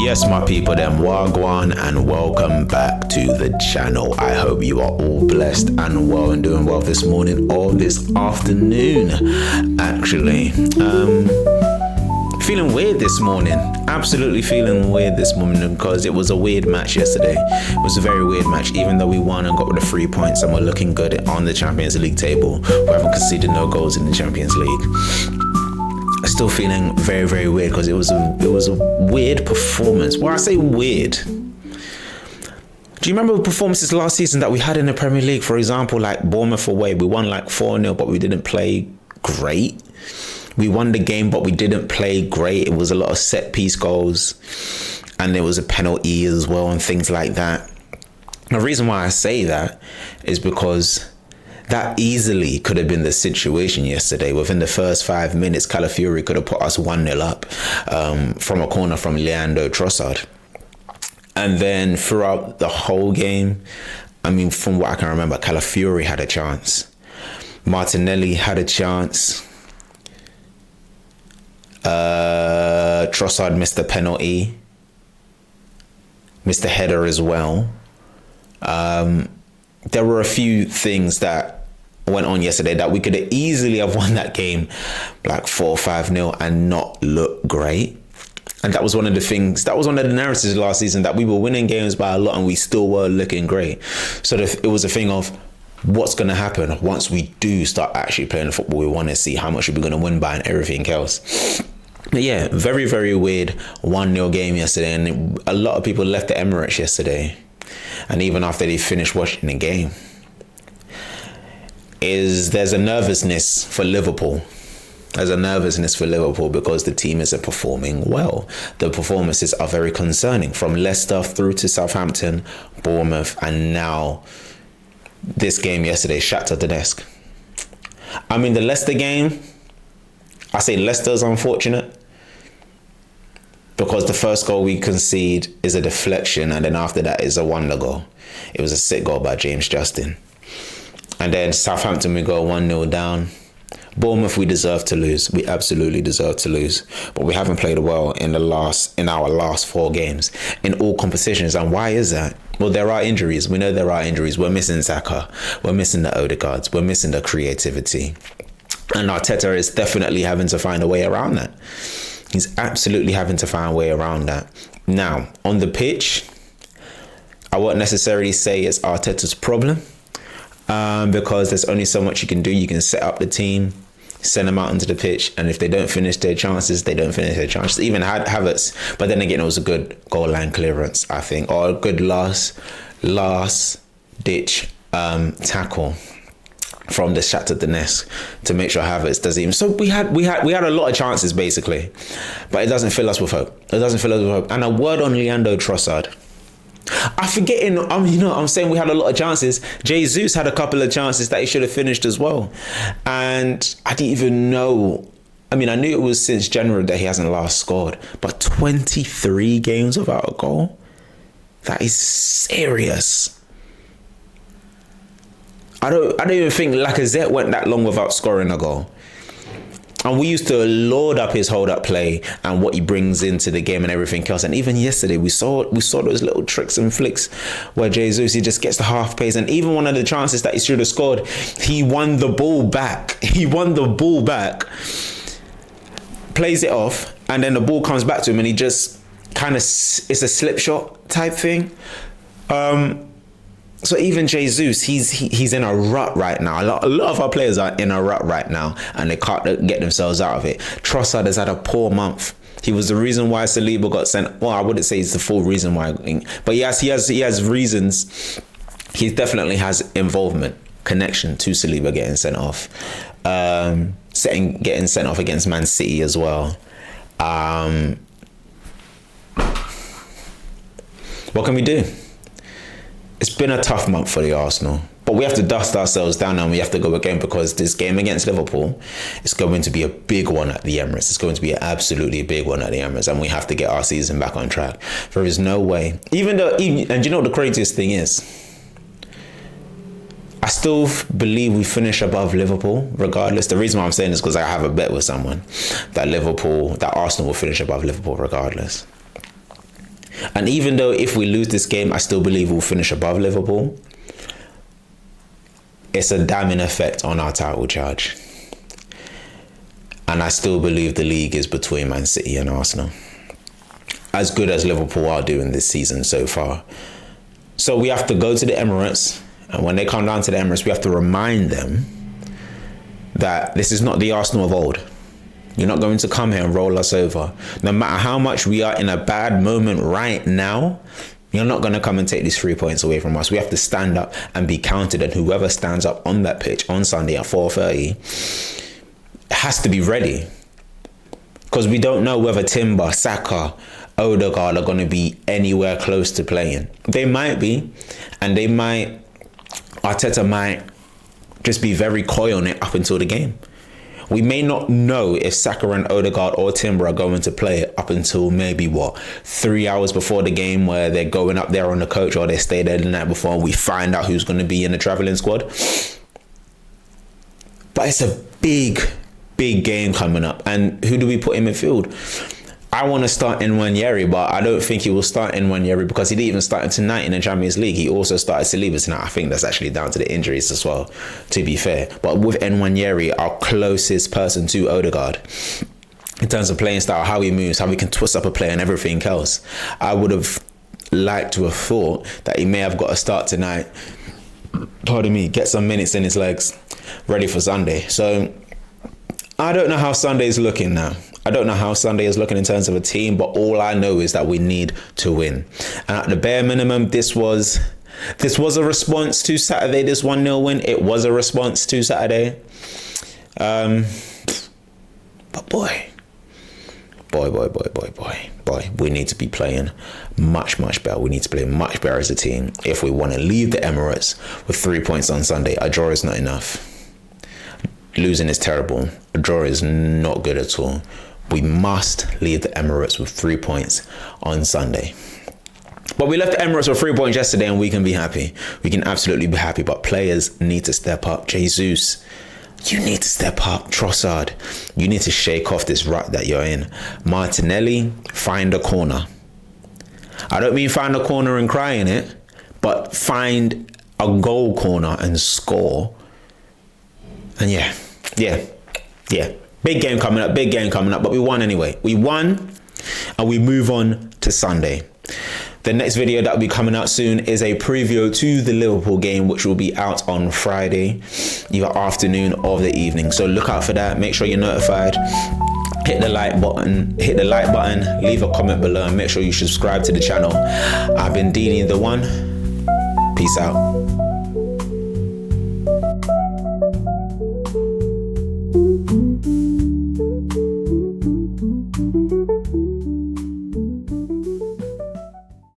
Yes, my people, them wagwan, and welcome back to the channel. I hope you are all blessed and well and doing well this morning or this afternoon. Actually, feeling weird this morning. Absolutely feeling weird this morning because it was a weird match yesterday. It was a very weird match, even though we won and got the 3 points and we're looking good on the Champions League table. We haven't conceded no goals in the Champions League. Still feeling very, very weird because it was a weird performance. Well, I say weird. Do you remember the performances last season that we had in the Premier League? For example, like Bournemouth away, we won like 4-0, but we didn't play great. We won the game, but we didn't play great. It was a lot of set piece goals, and there was a penalty as well, and things like that. The reason why I say that is because that easily could have been the situation yesterday. Within the first 5 minutes, Calafiori could have put us 1-0 up from a corner from Leandro Trossard. And then throughout the whole game, I mean, from what I can remember, Calafiori had a chance. Martinelli had a chance. Trossard missed the penalty. Missed the header as well. There were a few things that went on yesterday that we could have easily have won that game like 4-5-0 and not look great. And that was one of the things, that was one of the narratives last season, that we were winning games by a lot and we still were looking great. So it was a thing of what's going to happen once we do start actually playing the football we want to see, how much are we going to win by and everything else. But yeah, very, very weird 1-0 game yesterday. And a lot of people left the Emirates yesterday. And even after they finished watching the game, there's a nervousness for Liverpool. There's a nervousness for Liverpool because the team isn't performing well. The performances are very concerning, from Leicester through to Southampton, Bournemouth, and now this game yesterday, SHAKTHAR Donetsk. I mean, the Leicester game, I say Leicester's unfortunate, because the first goal we concede is a deflection, and then after that is a wonder goal. It was a sick goal by James Justin. And then Southampton, we go 1-0 down. Bournemouth, we deserve to lose. We absolutely deserve to lose. But we haven't played well in our last 4 games in all competitions. And why is that? Well, there are injuries. We know there are injuries. We're missing Saka. We're missing the Odegaards. We're missing the creativity. And Arteta is definitely having to find a way around that. He's absolutely having to find a way around that. Now, on the pitch, I won't necessarily say it's Arteta's problem, because there's only so much you can do. You can set up the team, send them out into the pitch, and if they don't finish their chances, they don't finish their chances. Even Havertz, but then again, it was a good goal line clearance, I think, or a good last ditch tackle from the SHAKTHAR Donetsk to make sure Havertz doesn't even. So we had a lot of chances basically, but it doesn't fill us with hope. It doesn't fill us with hope. And a word on Leandro Trossard. I'm saying we had a lot of chances. Jesus had a couple of chances that he should have finished as well. And I didn't even know. I mean, I knew it was since January that he hasn't last scored, but 23 games without a goal? That is serious. I don't even think Lacazette went that long without scoring a goal. And we used to load up his hold-up play and what he brings into the game and everything else. And even yesterday, we saw those little tricks and flicks where Jesus, he just gets the half pace. And even one of the chances that he should have scored, he won the ball back. Plays it off, and then the ball comes back to him, and he just kind of, it's a slip shot type thing. So even Jesus, he's in a rut right now. A lot of our players are in a rut right now, and they can't get themselves out of it. Trossard has had a poor month. He was the reason why Saliba got sent. Well, I wouldn't say he's the full reason why, but he has reasons. He definitely has involvement, connection to Saliba getting sent off, getting sent off against Man City as well. What can we do? It's been a tough month for the Arsenal, but we have to dust ourselves down and we have to go again, because this game against Liverpool is going to be a big one at the Emirates. It's going to be an absolutely big one at the Emirates, and we have to get our season back on track. There is no way, and you know what the craziest thing is? I still believe we finish above Liverpool regardless. The reason why I'm saying this is because I have a bet with someone that Arsenal will finish above Liverpool regardless. And even though if we lose this game, I still believe we'll finish above Liverpool, it's a damning effect on our title charge. And I still believe the league is between Man City and Arsenal, as good as Liverpool are doing this season so far. So we have to go to the Emirates, and when they come down to the Emirates, we have to remind them that this is not the Arsenal of old. You're not going to come here and roll us over. No matter how much we are in a bad moment right now, you're not going to come and take these 3 points away from us. We have to stand up and be counted, and whoever stands up on that pitch on Sunday at 4:30 has to be ready. Because we don't know whether Timber, Saka, Odegaard are going to be anywhere close to playing. They might be, and Arteta might just be very coy on it up until the game. We may not know if Saka and Odegaard or Timber are going to play up until maybe 3 hours before the game, where they're going up there on the coach, or they stay there the night before and we find out who's going to be in the travelling squad. But it's a big game coming up. And who do we put in midfield? I want to start Nwaneri, but I don't think he will start Nwaneri because he didn't even start tonight in the Champions League. He also started Saliba tonight. I think that's actually down to the injuries as well, to be fair. But with Nwaneri, our closest person to Odegaard, in terms of playing style, how he moves, how he can twist up a play and everything else, I would have liked to have thought that he may have got a start tonight. Pardon me, get some minutes in his legs, ready for Sunday. So I don't know how Sunday is looking now. I don't know how Sunday is looking in terms of a team, but all I know is that we need to win. And at the bare minimum, this was a response to Saturday, this 1-0 win. It was a response to Saturday. But boy, we need to be playing much better. We need to play much better as a team if we want to leave the Emirates with 3 points on Sunday. A draw is not enough. Losing is terrible. A draw is not good at all. We must leave the Emirates with 3 points on Sunday. But we left the Emirates with 3 points yesterday, and we can be happy. We can absolutely be happy. But players need to step up. Jesus, you need to step up. Trossard, you need to shake off this rut that you're in. Martinelli, find a corner. I don't mean find a corner and cry in it, but find a goal corner and score. And yeah. Big game coming up, but we won anyway. We won, and we move on to Sunday. The next video that will be coming out soon is a preview to the Liverpool game, which will be out on Friday, either afternoon or the evening. So look out for that. Make sure you're notified. Hit the like button, leave a comment below, and make sure you subscribe to the channel. I've been Dini the One. Peace out.